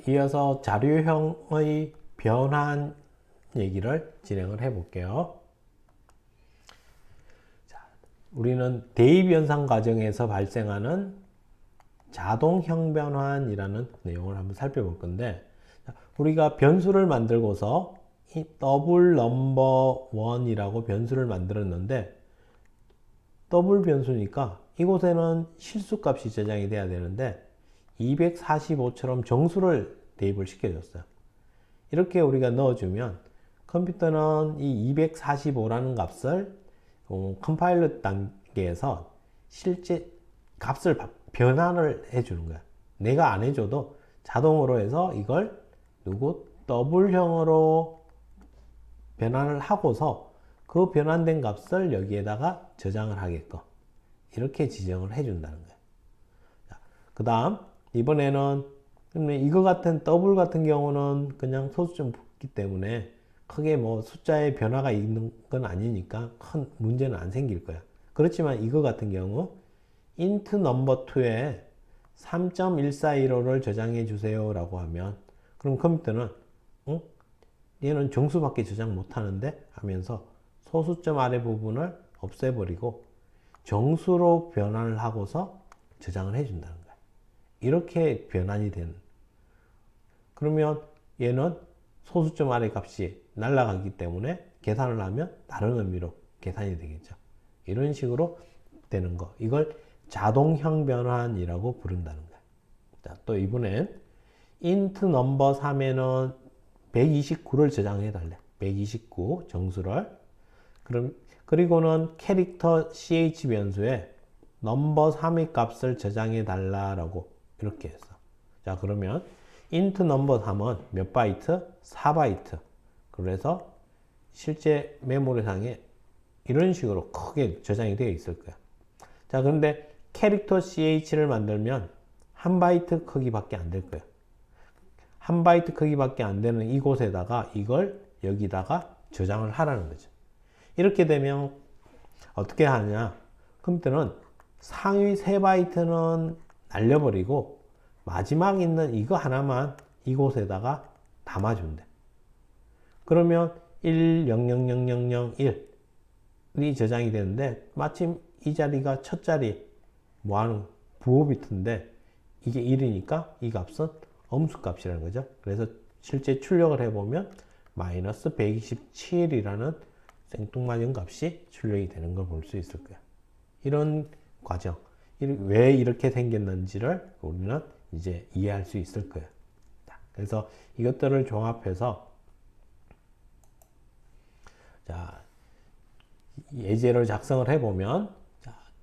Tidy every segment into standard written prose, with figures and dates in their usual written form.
이어서 자료형의 변환 얘기를 진행을 해 볼게요. 우리는 대입 연산 과정에서 발생하는 자동형 변환이라는 내용을 한번 살펴볼 건데, 우리가 변수를 만들고서 이 더블 넘버 원이라고 변수를 만들었는데, 더블 변수니까 이곳에는 실수값이 저장이 돼야 되는데 245처럼 정수를 대입을 시켜줬어요. 이렇게 우리가 넣어주면 컴퓨터는 이 245라는 값을 컴파일러 단계에서 실제 값을 변환을 해주는 거야. 내가 안 해줘도 자동으로 해서 이걸 더블형으로 변환을 하고서 그 변환된 값을 여기에다가 저장을 하게끔 이렇게 지정을 해준다는 거예요. 그 다음 이번에는 이거 같은 더블 같은 경우는 그냥 소수점 붙기 때문에 크게 뭐 숫자의 변화가 있는 건 아니니까 큰 문제는 안 생길 거야. 그렇지만 이거 같은 경우 int number2에 3.1415를 저장해 주세요 라고 하면, 그럼 컴퓨터는 얘는 정수밖에 저장 못 하는데 하면서 소수점 아래 부분을 없애버리고 정수로 변환을 하고서 저장을 해준다는 거야. 이렇게 변환이 되는. 그러면 얘는 소수점 아래 값이 날아가기 때문에 계산을 하면 다른 의미로 계산이 되겠죠. 이런 식으로 되는 거. 이걸 자동형 변환이라고 부른다는 거야. 자, 또 이번엔 int number 3에는 129를 저장해 달래. 129 정수를. 그리고는 캐릭터 ch 변수에 넘버 3의 값을 저장해 달라라고 이렇게 했어. 자, 그러면 int number 3은 몇 바이트? 4바이트. 그래서 실제 메모리상에 이런 식으로 크게 저장이 되어 있을 거야. 자, 그런데 캐릭터 ch를 만들면 1바이트 크기밖에 안 될 거야. 1바이트 크기밖에 안 되는 이곳에다가 이걸 여기다가 저장을 하라는 거죠. 이렇게 되면 어떻게 하냐? 컴퓨터는 상위 3바이트는 날려버리고 마지막 있는 이거 하나만 이곳에다가 담아준대. 그러면 1000001이 저장이 되는데 마침 이 자리가 첫 자리 뭐하는 부호 비트인데 이게 1이니까 이 값은 엄수 값이라는 거죠. 그래서 실제 출력을 해보면 마이너스 127이라는 생뚱맞은 값이 출력이 되는 걸 볼 수 있을 거야. 이런 과정, 왜 이렇게 생겼는지를 우리는 이제 이해할 수 있을 거야. 그래서 이것들을 종합해서 자, 예제를 작성을 해보면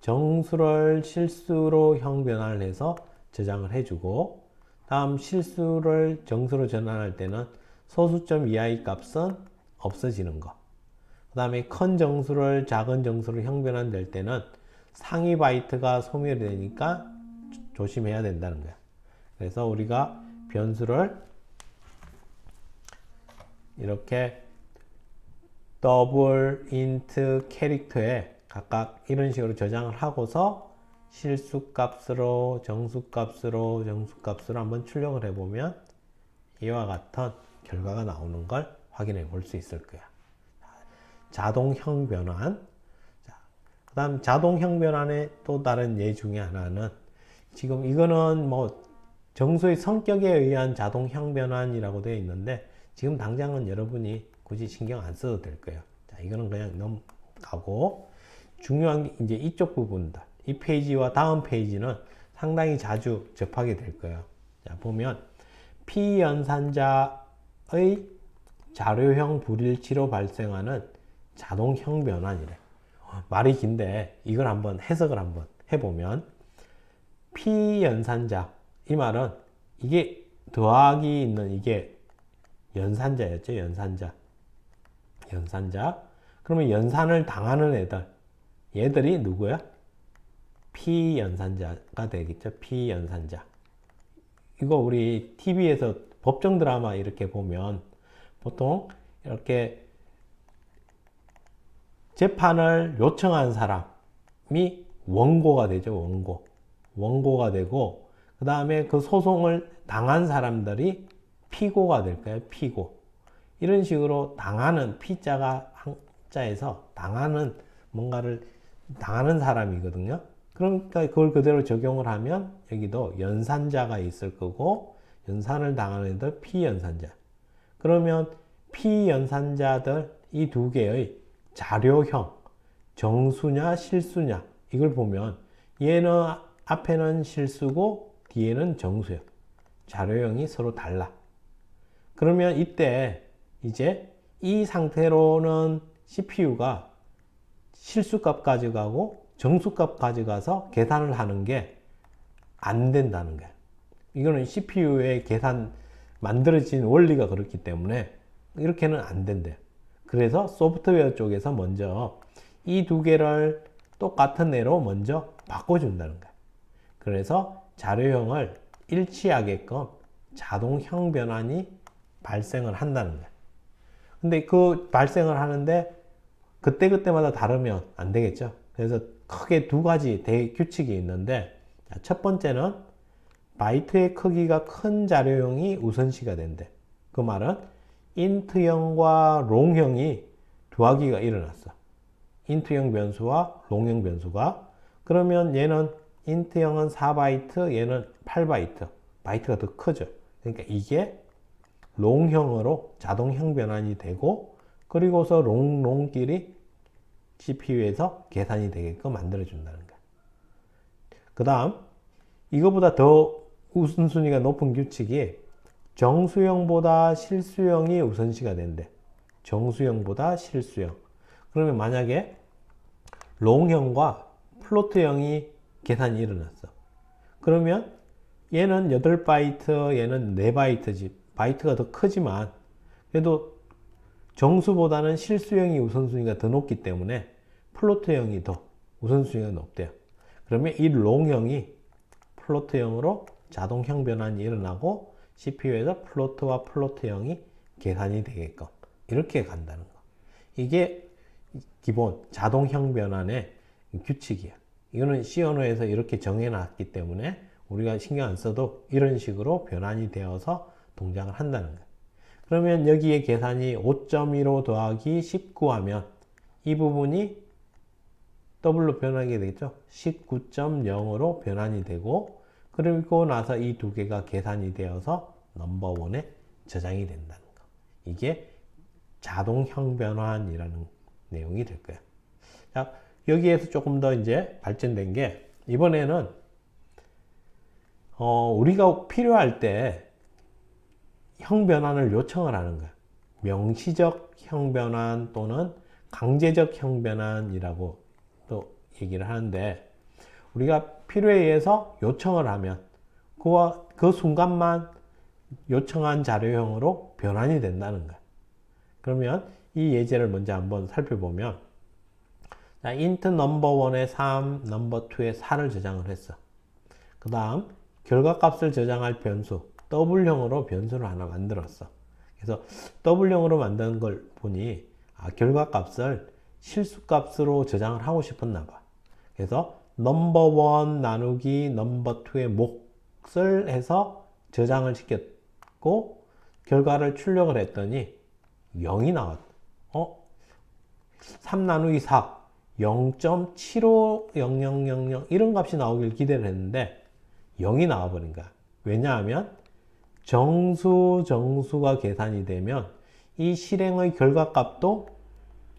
정수를 실수로 형 변환을 해서 저장을 해주고, 다음 실수를 정수로 전환할 때는 소수점 이하의 값은 없어지는 거. 그 다음에 큰 정수를 작은 정수로 형 변환될 때는 상위 바이트가 소멸이 되니까 조심해야 된다는 거야. 그래서 우리가 변수를 이렇게 더블 인트 캐릭터에 각각 이런 식으로 저장을 하고서 실수 값으로 정수 값으로 정수 값으로 한번 출력을 해보면 이와 같은 결과가 나오는 걸 확인해 볼 수 있을 거야. 자동형 변환. 그 다음 자동형 변환의 또 다른 예 중에 하나는, 지금 이거는 뭐 정수의 성격에 의한 자동형 변환이라고 되어 있는데 지금 당장은 여러분이 굳이 신경 안 써도 될 거예요. 자, 이거는 그냥 넘어가고, 중요한 게 이제 이쪽 부분이다. 이 페이지와 다음 페이지는 상당히 자주 접하게 될 거예요. 자, 보면 피연산자의 자료형 불일치로 발생하는 자동형 변환이래. 말이 긴데 이걸 한번 해석을 한번 해보면, 피연산자, 이 말은 이게 더하기 있는 이게 연산자였죠. 연산자. 그러면 연산을 당하는 얘들이 누구야? 피연산자가 되겠죠. 피연산자. 이거 우리 TV에서 법정 드라마 이렇게 보면 보통 이렇게 재판을 요청한 사람이 원고가 되죠. 원고가 되고, 그 다음에 그 소송을 당한 사람들이 피고가 될까요? 피고. 이런 식으로 당하는 피자가 한자에서 당하는 뭔가를 당하는 사람이거든요. 그러니까 그걸 그대로 적용을 하면 여기도 연산자가 있을 거고 연산을 당하는 애들 피연산자. 그러면 피연산자들 이 두 개의 자료형 정수냐 실수냐 이걸 보면 얘는 앞에는 실수고 뒤에는 정수야. 자료형이 서로 달라. 그러면 이때 이제 이 상태로는 CPU가 실수값 가져가고 정수값 가져가서 계산을 하는 게 안 된다는 거야. 이거는 CPU의 계산 만들어진 원리가 그렇기 때문에 이렇게는 안 된대요. 그래서 소프트웨어 쪽에서 먼저 이 두 개를 똑같은 애로 먼저 바꿔준다는 거야. 그래서 자료형을 일치하게끔 자동형 변환이 발생을 한다는 거야. 근데 그 발생을 하는데 그때그때마다 다르면 안 되겠죠. 그래서 크게 두 가지 대규칙이 있는데 첫 번째는 바이트의 크기가 큰 자료형이 우선시가 된대. 그 말은 인트형과 롱형이 더하기가 일어났어. 인트형 변수와 롱형 변수가. 그러면 얘는 인트형은 4바이트, 얘는 8바이트. 바이트가 더 크죠. 그러니까 이게 롱형으로 자동형 변환이 되고 그리고서 롱끼리 CPU에서 계산이 되게끔 만들어준다는 거야. 그 다음 이거보다 더 우선순위가 높은 규칙이 정수형보다 실수형이 우선시가 된대. 정수형보다 실수형. 그러면 만약에 롱형과 플로트형이 계산이 일어났어. 그러면 얘는 8바이트, 얘는 4바이트지. 바이트가 더 크지만 그래도 정수보다는 실수형이 우선순위가 더 높기 때문에 플로트형이 더 우선순위가 높대요. 그러면 이 롱형이 플로트형으로 자동형 변환이 일어나고 CPU에서 플로트와 플로트형이 계산이 되게끔 이렇게 간다는 거. 이게 기본 자동형 변환의 규칙이야. 이거는 C 언어에서 이렇게 정해놨기 때문에 우리가 신경 안 써도 이런 식으로 변환이 되어서 동작을 한다는 거야. 그러면 여기에 계산이 5.15 더하기 19 하면 이 부분이 W로 변하게 되겠죠. 19.0으로 변환이 되고 그리고 나서 이 두 개가 계산이 되어서 넘버원에 저장이 된다는 거. 이게 자동형 변환이라는 내용이 될 거야. 자, 여기에서 조금 더 이제 발전된 게 이번에는 우리가 필요할 때 형 변환을 요청을 하는 거야. 명시적 형 변환 또는 강제적 형 변환이라고 또 얘기를 하는데 우리가 필요에 의해서 요청을 하면 그 순간만 요청한 자료형으로 변환이 된다는 거야. 그러면 이 예제를 먼저 한번 살펴보면 자, int 넘버1에 3, 넘버 2에 4를 저장을 했어. 그 다음 결과값을 저장할 변수 W형으로 변수를 하나 만들었어. 그래서 W형으로 만든 걸 보니 결과값을 실수값으로 저장을 하고 싶었나 봐. 그래서 넘버1 나누기 넘버2의 몫을 해서 저장을 시켰고 결과를 출력을 했더니 0이 나왔다. 3 나누기 4 0.750000 이런 값이 나오길 기대를 했는데 0이 나와버린 거야. 왜냐하면 정수가 계산이 되면 이 실행의 결과값도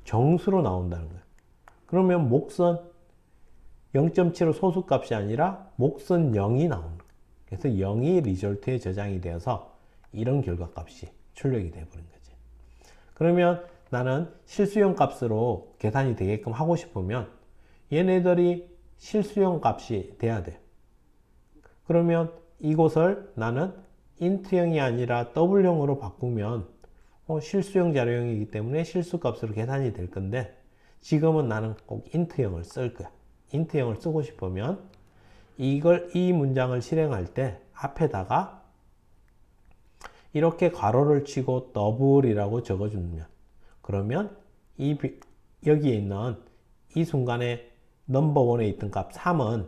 정수로 나온다는 거예요. 그러면 몫은 0.75 소수값이 아니라 몫은 0이 나오는 거예요. 그래서 0이 리졸트에 저장이 되어서 이런 결과값이 출력이 되어버린 거지. 그러면 나는 실수형 값으로 계산이 되게끔 하고 싶으면 얘네들이 실수형 값이 돼야 돼. 그러면 이곳을 나는 int형이 아니라 W형으로 바꾸면 실수형 자료형이기 때문에 실수값으로 계산이 될 건데 지금은 나는 꼭 int형을 쓸 거야. int형을 쓰고 싶으면 이 문장을 실행할 때 앞에다가 이렇게 괄호를 치고 double이라고 적어주면 그러면 여기에 있는 이 순간에 넘버1에 있던 값 3은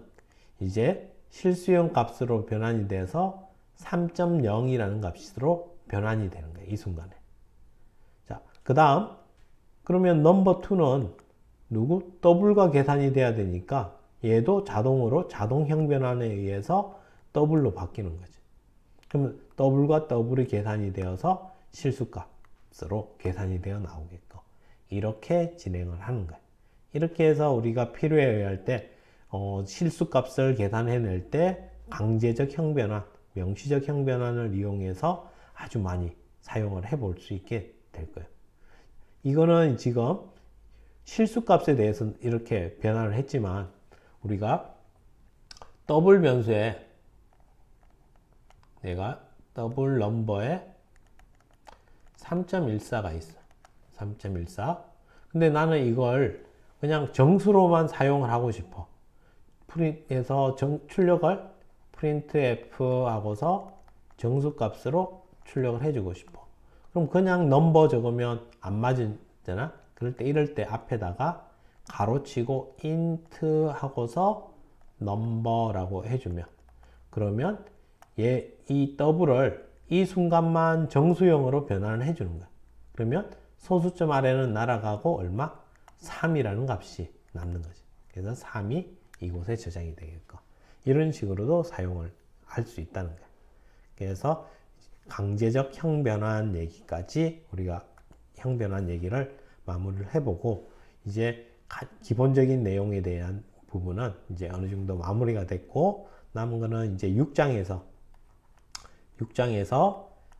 이제 실수용 값으로 변환이 돼서 3.0이라는 값으로 변환이 되는 거예요. 이 순간에. 자, 그 다음 그러면 넘버 2는 누구? 더블과 계산이 돼야 되니까 얘도 자동으로 자동 형변환에 의해서 더블로 바뀌는 거죠. 그러면 더블과 더블이 계산이 되어서 실수값으로 계산이 되어 나오게끔 이렇게 진행을 하는 거예요. 이렇게 해서 우리가 필요에 의할 때 실수값을 계산해낼 때 강제적 형변환, 명시적 형변환을 이용해서 아주 많이 사용을 해볼 수 있게 될 거예요. 이거는 지금 실수값에 대해서 이렇게 변환을 했지만 우리가 더블 변수에 내가 더블 넘버에 3.14가 있어. 3.14. 근데 나는 이걸 그냥 정수로만 사용을 하고 싶어. 프린트에서 출력을 printf 하고서 정수값으로 출력을 해주고 싶어. 그럼 그냥 넘버 적으면 안 맞잖아. 이럴 때 앞에다가 가로치고 int 하고서 넘버라고 해주면 그러면 이 더블을 이 순간만 정수형으로 변환을 해주는 거야. 그러면 소수점 아래는 날아가고 얼마? 3이라는 값이 남는 거지. 그래서 3이 이곳에 저장이 되겠고 이런 식으로도 사용을 할 수 있다는 거야. 그래서 강제적 형변환 얘기까지 우리가 형변환 얘기를 마무리를 해보고 이제 기본적인 내용에 대한 부분은 이제 어느 정도 마무리가 됐고 남은 거는 이제 6장에서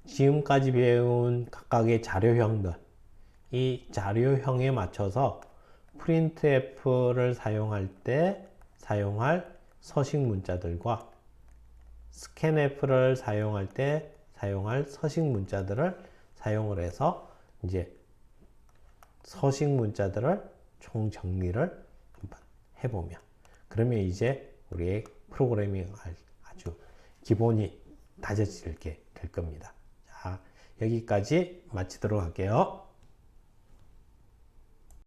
지금까지 배운 각각의 자료형들 이 자료형에 맞춰서 printf를 사용할 때 사용할 서식 문자들과 scanf를 사용할 때 사용할 서식 문자들을 사용을 해서 이제 서식 문자들을 총 정리를 한번 해보면 그러면 이제 우리의 프로그래밍 아주 기본이 다져지게 될 겁니다. 자, 여기까지 마치도록 할게요.